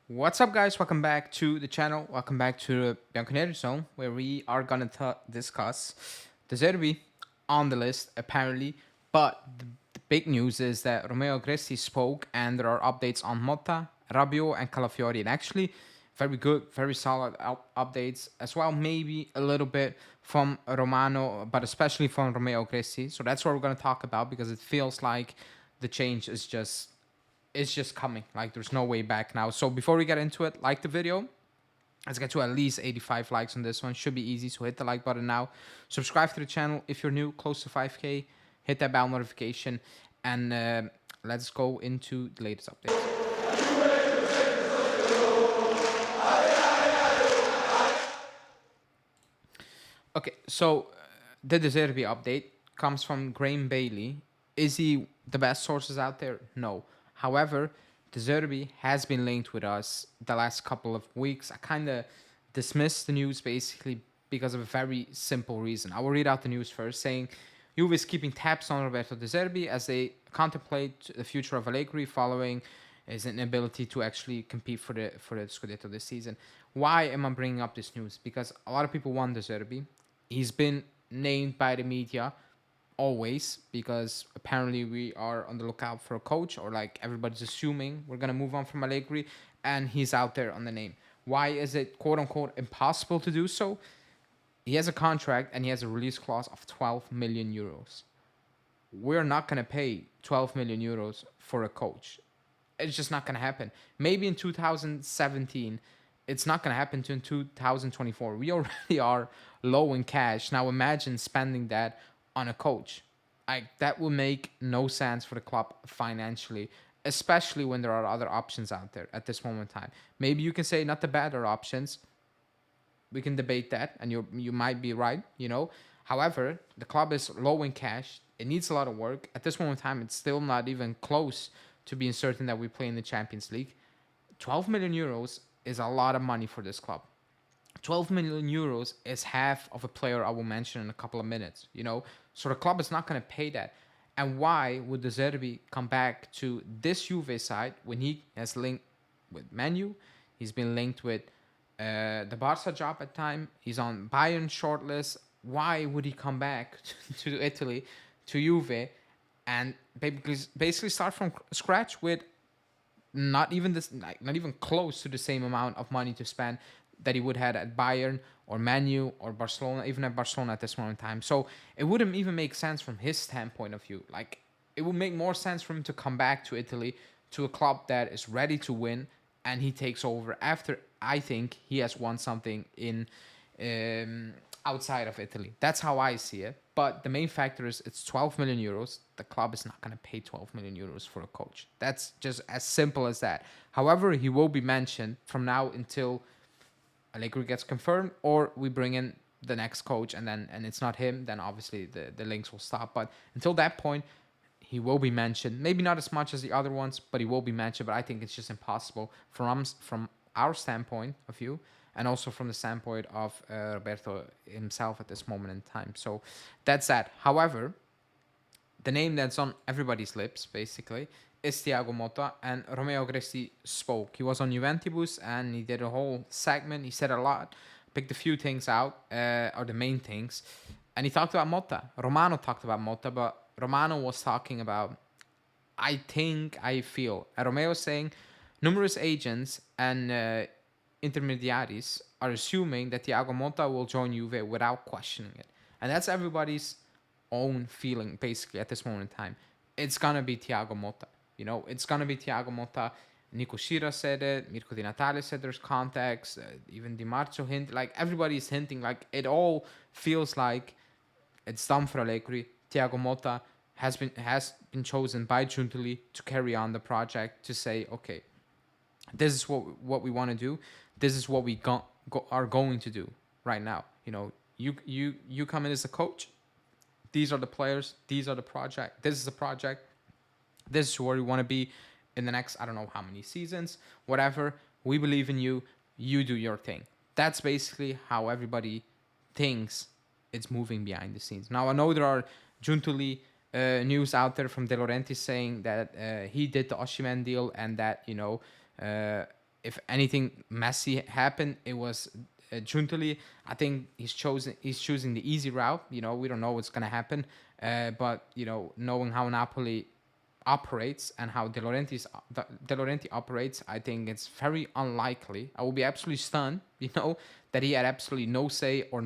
What's up, guys? Welcome back to the channel. Welcome back to the Bianconeri Zone, where we are gonna discuss the Zerbi on the list, apparently. But the big news is that Romeo Gresti spoke, and there are updates on Mota, Rabiot, and Calafiori. And actually, very good, very solid updates as well. Maybe a little bit from Romano, but especially from Romeo Gresti. So that's what we're gonna talk about because it feels like the change is just it's just coming. Like there's no way back now. So before we get into it, like the video. Let's get to at least 85 likes on this one. Should be easy. So hit the like button now. Subscribe to the channel if you're new, close to 5K. Hit that bell notification. And let's go into the latest updates. Okay, so the Zerbi update comes from Graham Bailey. Is he the best sources out there? No. However, the Zerbi has been linked with us the last couple of weeks. I kind of dismissed the news basically because of a very simple reason. I will read out the news first, saying Juve is keeping tabs on Roberto De Zerbi as they contemplate the future of Allegri following his inability to actually compete for the Scudetto this season. Why am I bringing up this news? Because a lot of people want De Zerbi. He's been named by the media always because apparently we are on the lookout for a coach, or like everybody's assuming we're going to move on from Allegri, and he's out there on the name. Why is it quote unquote impossible to do so? He has a contract and he has a release clause of 12 million euros. We're not going to pay 12 million euros for a coach. It's just not going to happen. Maybe in 2017, it's not going to happen in 2024. We already are low in cash. Now imagine spending that on a coach. That will make no sense for the club financially, especially when there are other options out there at this moment in time. Maybe you can say not the better options. We can debate that, and you might be right, you know. However, the club is low in cash. It needs a lot of work. At this moment in time, it's still not even close to being certain that we play in the Champions League. 12 million euros is a lot of money for this club. 12 million euros is half of a player I will mention in a couple of minutes, you know? So the club is not going to pay that. And why would the Zerbi come back to this Juve side when he has linked with Manu? He's been linked with the Barca job at time. He's on Bayern shortlist. Why would he come back to Italy, to Juve, and basically start from scratch with not even close to the same amount of money to spend that he would have at Bayern or Manu or Barcelona, even at Barcelona at this moment in time. So it wouldn't even make sense from his standpoint of view. Like, it would make more sense for him to come back to Italy, to a club that is ready to win, and he takes over after I think he has won something in outside of Italy. That's how I see it. But the main factor is it's 12 million euros. The club is not going to pay 12 million euros for a coach. That's just as simple as that. However, he will be mentioned from now until Allegri gets confirmed, or we bring in the next coach, and it's not him, then obviously the links will stop. But until that point, he will be mentioned. Maybe not as much as the other ones, but he will be mentioned. But I think it's just impossible from our standpoint of view, and also from the standpoint of Roberto himself at this moment in time. So that's that. However, the name that's on everybody's lips, basically, is Thiago Mota, and Romeo Gresti spoke. He was on Juventus, and he did a whole segment. He said a lot, picked a few things out, or the main things, and he talked about Mota. Romano talked about Mota, but Romano was talking about, I feel, and Romeo was saying, numerous agents and intermediaries are assuming that Thiago Mota will join Juve without questioning it. And that's everybody's own feeling, basically, at this moment in time. It's going to be Thiago Mota. You know, it's going to be Thiago Mota. Nico Shira said it. Mirko Di Natale said there's contacts. Even Di Marzio hint. Like, everybody's hinting. Like, it all feels like it's done for Allegri. Thiago Mota has been chosen by Giuntoli to carry on the project, to say, okay, this is what we want to do. This is what we are going to do right now. You know, you come in as a coach. These are the players. These are the project. This is the project. This is where we want to be in the next, I don't know how many seasons, whatever. We believe in you. You do your thing. That's basically how everybody thinks it's moving behind the scenes. Now, I know there are Giuntoli news out there from De Laurentiis saying that he did the Osimhen deal, and that, you know, if anything messy happened, it was Giuntoli. I think he's choosing the easy route. We don't know what's gonna happen, but knowing how Napoli operates and how De Laurenti operates, I think it's very unlikely. I will be absolutely stunned, that he had absolutely no say or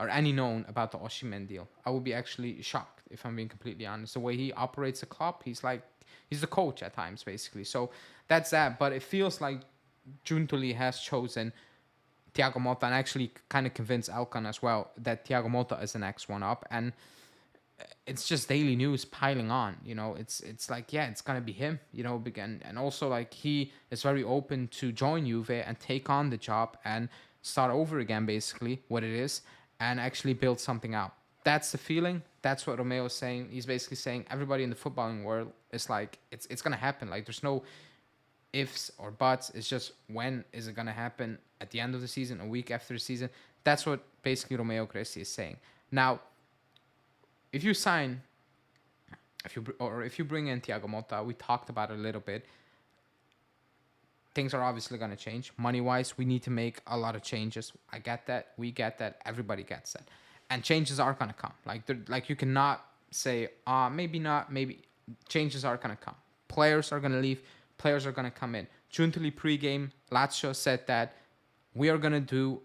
any known about the Osimhen deal. I would be actually shocked if I'm being completely honest. The way he operates the club, he's the coach at times basically. So that's that. But it feels like Giuntoli has chosen Thiago Mota and actually kind of convinced Alcan as well that Thiago Mota is the next one up. And it's just daily news piling on. It's like, yeah, it's gonna be him. And also like he is very open to join Juve and take on the job and start over again, basically what it is, and actually build something out. That's the feeling. That's what Romeo is saying. He's basically saying everybody in the footballing world is like, it's gonna happen. Like there's no ifs or buts. It's just when is it gonna happen? At the end of the season, a week after the season. That's what basically Romeo Cresti is saying. Now, if you sign, if you bring in Thiago Mota, we talked about it a little bit. Things are obviously going to change. Money-wise, we need to make a lot of changes. I get that. We get that. Everybody gets that. And changes are going to come. Like you cannot say, maybe not, maybe. Changes are going to come. Players are going to leave. Players are going to come in. Giuntoli pregame, Lazio said that we're going to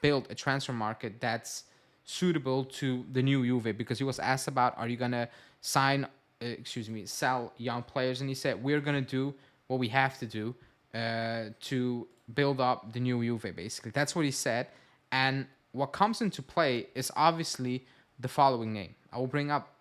build a transfer market that's suitable to the new Juve, because he was asked about, are you going to sell young players? And he said, we're going to do what we have to do to build up the new Juve, basically. That's what he said. And what comes into play is obviously the following name. I will bring up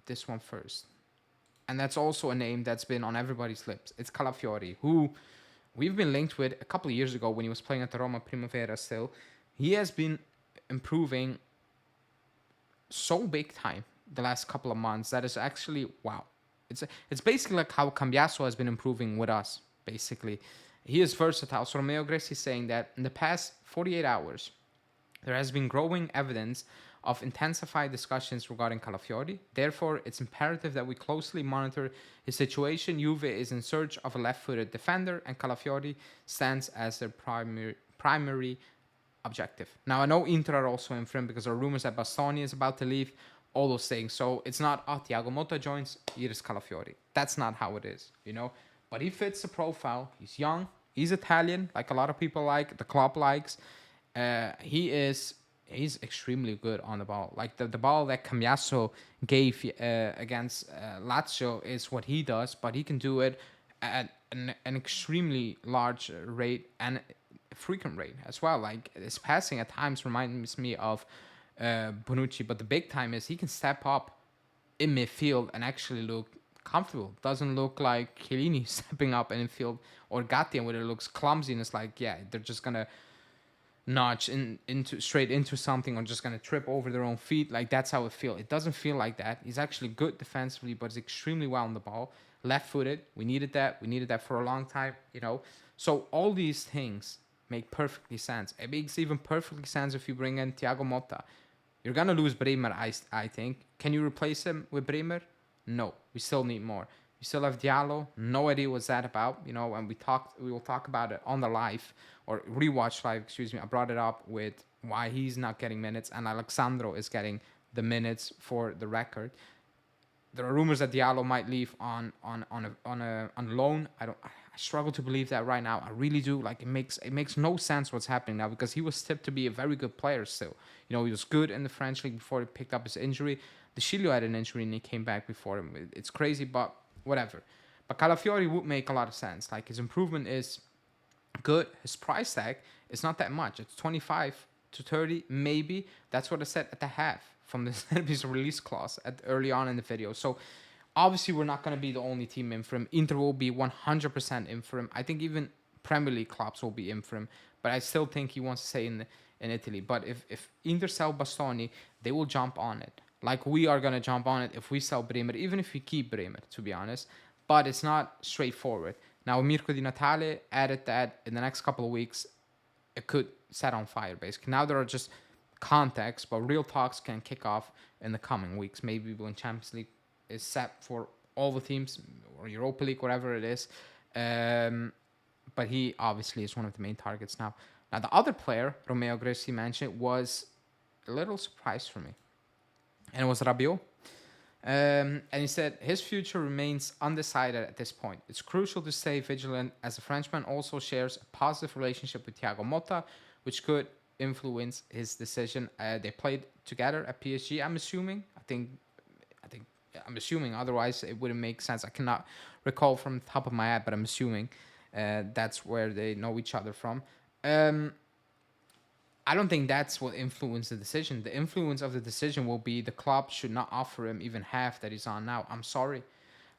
this one first. And that's also a name that's been on everybody's lips. It's Calafiori, who we've been linked with a couple of years ago when he was playing at the Roma Primavera still. He has been improving so big time the last couple of months that is actually wow. It's basically like how Cambiaso has been improving with us. Basically, he is versatile. So Romeo Gresi is saying that in the past 48 hours, there has been growing evidence of intensified discussions regarding Calafiori. Therefore, it's imperative that we closely monitor his situation. Juve is in search of a left-footed defender, and Calafiori stands as their primary objective. Now, I know Inter are also in front because there are rumors that Bastoni is about to leave, all those things. So it's not, Thiago Mota joins, here is Calafiori. That's not how it is, But he fits the profile. He's young. He's Italian, like a lot of people like, the club likes. He's extremely good on the ball. Like the ball that Cambiaso gave against Lazio is what he does, but he can do it at an extremely large rate and frequent rate as well. Like his passing at times reminds me of Bonucci, but the big time is he can step up in midfield and actually look comfortable. Doesn't look like Chiellini stepping up in midfield or Gatti, where it looks clumsy and it's like, yeah, they're just gonna notch straight into something or just gonna trip over their own feet. Like that's how it feels. It doesn't feel like that. He's actually good defensively, but he's extremely well on the ball. Left-footed. We needed that. We needed that for a long time, So all these things make perfectly sense. It makes even perfectly sense if you bring in Thiago Mota. You're gonna lose Bremer, I think. Can you replace him with Bremer? No. We still need more. We still have Diallo. No idea what's that about. And we will talk about it on the live or rewatch live. Excuse me. I brought it up with why he's not getting minutes and Alexandro is getting the minutes for the record. There are rumors that Diallo might leave on loan. I struggle to believe that right now. I really do. Like it makes no sense what's happening now because he was tipped to be a very good player still. He was good in the French league before he picked up his injury. De Chilio had an injury and he came back before him. It's crazy, but whatever. But Calafiori would make a lot of sense. Like his improvement is good. His price tag is not that much. It's 25 to 30, maybe. That's what I said at the half from the Zerbi's release clause early on in the video. So obviously we're not going to be the only team in for him. Inter will be 100% in for him. I think even Premier League clubs will be in for him. But I still think he wants to stay in Italy. But if Inter sell Bastoni, they will jump on it. Like we are going to jump on it if we sell Bremer, even if we keep Bremer, to be honest. But it's not straightforward. Now, Mirko Di Natale added that in the next couple of weeks, it could set on fire, basically. Now there are just contacts, but real talks can kick off in the coming weeks. Maybe when Champions League is set for all the teams, or Europa League, whatever it is. but he obviously is one of the main targets now. Now, the other player, Romeo Grisi mentioned, was a little surprise for me, and it was Rabiot. And he said his future remains undecided at this point. It's crucial to stay vigilant as the Frenchman also shares a positive relationship with Thiago Mota, which could influence his decision. They played together at PSG. I'm assuming. I think. I'm assuming. Otherwise, it wouldn't make sense. I cannot recall from the top of my head, but I'm assuming that's where they know each other from. Um, I don't think that's what influenced the decision. The influence of the decision will be the club should not offer him even half that he's on now. I'm sorry.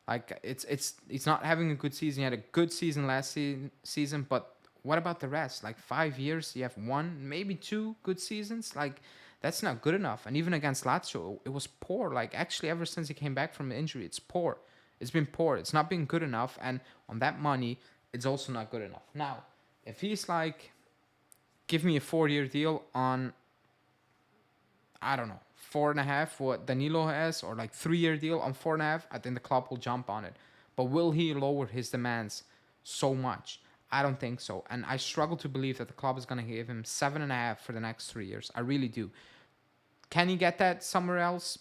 Like it's not having a good season. He had a good season last season, but what about the rest? Like 5 years, you have one, maybe two good seasons. Like that's not good enough. And even against Lazio, it was poor. Like actually, ever since he came back from the injury, it's poor. It's been poor. It's not been good enough. And on that money, it's also not good enough. Now, if he's like, give me a 4 year deal on, I don't know, 4.5, what Danilo has, or like 3 year deal on 4.5, I think the club will jump on it. But will he lower his demands so much? I don't think so. And I struggle to believe that the club is going to give him 7.5 for the next 3 years. I really do. Can he get that somewhere else?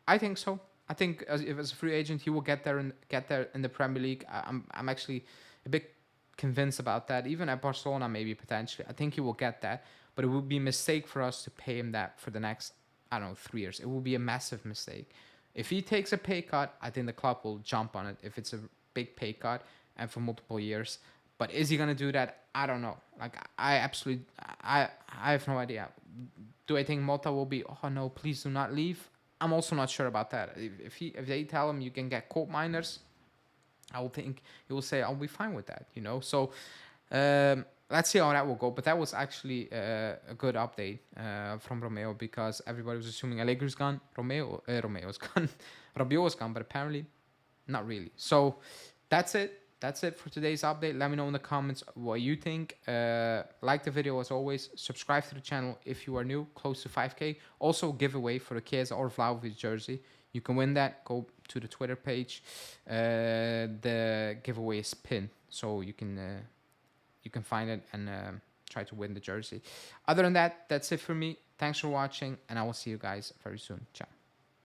I think so. I think if as a free agent, he will get there in the Premier League. I'm actually a bit convinced about that. Even at Barcelona, maybe potentially. I think he will get that. But it would be a mistake for us to pay him that for the next, I don't know, 3 years. It will be a massive mistake. If he takes a pay cut, I think the club will jump on it. If it's a big pay cut and for multiple years. But is he gonna do that? I don't know. Like I absolutely, I have no idea. Do I think Mota will be? Oh no, please do not leave. I'm also not sure about that. If they tell him you can get coal miners, I will think he will say I'll be fine with that. So let's see how that will go. But that was actually a good update from Romeo because everybody was assuming Allegri's gone, Romeo's gone, Rabiot was gone, but apparently not really. So that's it. That's it for today's update. Let me know in the comments what you think. Like the video as always. Subscribe to the channel if you are new. Close to 5K. Also giveaway for the Chiesa or Vlahovic jersey. You can win that. Go to the Twitter page. The giveaway is pinned, so you can find it and try to win the jersey. Other than that, that's it for me. Thanks for watching, and I will see you guys very soon. Ciao.